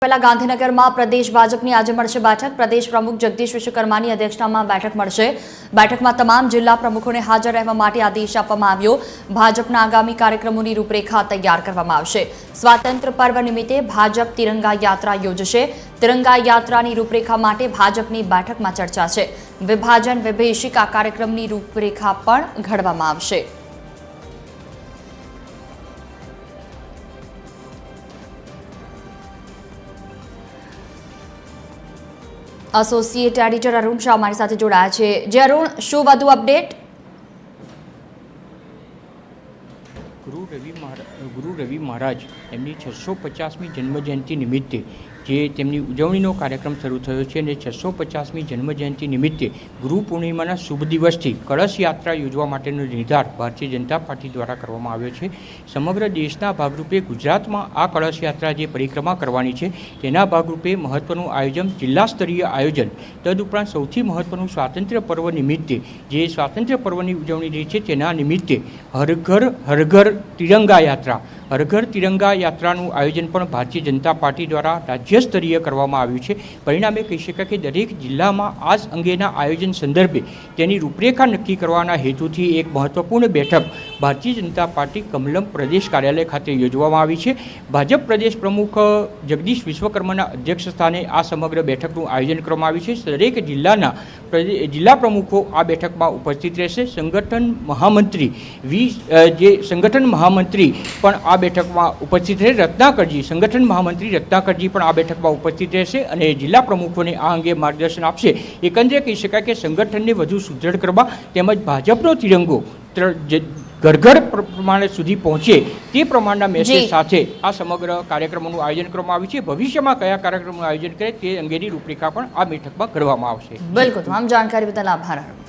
પહેલા ગાંધીનગરમાં પ્રદેશ ભાજપની આજે મળશે બેઠક। પ્રદેશ પ્રમુખ જગદીશ વિશ્વકર્માની અધ્યક્ષતામાં બેઠક મળશે। બેઠકમાં તમામ જિલ્લા પ્રમુખોને હાજર રહેવા માટે આદેશ આપવામાં આવ્યો। ભાજપના આગામી કાર્યક્રમોની રૂપરેખા તૈયાર કરવામાં આવશે। સ્વાતંત્ર્ય પર્વ નિમિત્તે ભાજપ તિરંગા યાત્રા યોજશે। તિરંગા યાત્રાની રૂપરેખા માટે ભાજપની બેઠકમાં ચર્ચા છે। વિભાજન વિભેષિકા કાર્યક્રમની રૂપરેખા પણ ઘડવામાં આવશે। एसोसिएट एडिटर अरुण शाह हमारी साथ जोड़ाया है। जे अरुण, शू વધુ अपडेट? गुरु रवि महाराज एमनी 650मी जन्मजयंती निमित्ते જે તેમની ઉજવણીનો કાર્યક્રમ શરૂ થયો છે અને 650મી જન્મજયંતિ નિમિત્તે ગુરુ પૂર્ણિમાના શુભ દિવસથી કળશ યાત્રા યોજવા માટેનો નિર્ધાર ભારતીય જનતા પાર્ટી દ્વારા કરવામાં આવ્યો છે। સમગ્ર દેશના ભાગરૂપે ગુજરાતમાં આ કળશ યાત્રા જે પરિક્રમા કરવાની છે તેના ભાગરૂપે મહત્વનું આયોજન, જિલ્લા સ્તરીય આયોજન, તદુપરાંત સૌથી મહત્વનું સ્વાતંત્ર્ય પર્વ નિમિત્તે જે સ્વાતંત્ર્ય પર્વની ઉજવણી રહી છે તેના નિમિત્તે હર ઘર તિરંગા યાત્રા હર ઘર તિરંગા યાત્રાનું આયોજન પણ ભારતીય જનતા પાર્ટી દ્વારા રાજ્ય સ્તરીય કરવામાં આવ્યું છે। પરિણામે કહી શકાય કે દરેક જિલ્લામાં આ અંગેના આયોજન સંદર્ભે તેની રૂપરેખા નક્કી કરવાના હેતુથી એક મહત્વપૂર્ણ બેઠક ભારતીય જનતા પાર્ટી કમલમ પ્રદેશ કાર્યાલય ખાતે યોજવામાં આવી છે। ભાજપ પ્રદેશ પ્રમુખ જગદીશ વિશ્વકર્માના અધ્યક્ષ સ્થાને આ સમગ્ર બેઠકનું આયોજન કરવામાં આવ્યું છે। દરેક જિલ્લાના જિલ્લા પ્રમુખો આ બેઠકમાં ઉપસ્થિત રહેશે। સંગઠન મહામંત્રી પણ આ બેઠકમાં ઉપસ્થિત રહે। સંગઠન મહામંત્રી રત્નાકરજી પણ આ બેઠકમાં ઉપસ્થિત રહેશે અને જિલ્લા પ્રમુખોને આ અંગે માર્ગદર્શન આપશે। એકંદરે કહી શકાય કે સંગઠનને વધુ સુદૃઢ કરવા તેમજ ભાજપનો તિરંગો ઘર ઘર પ્રમાણે સુધી પહોંચે તે પ્રમાણના મેસેજ સાથે આ સમગ્ર કાર્યક્રમોનું આયોજન કરવામાં આવ્યું છે। ભવિષ્યમાં કયા કાર્યક્રમનું આયોજન કરે તે અંગેની રૂપરેખા પણ આ બેઠકમાં ઘડવામાં આવશે। બિલકુલ, તમામ જાણકારી બદલ આભાર।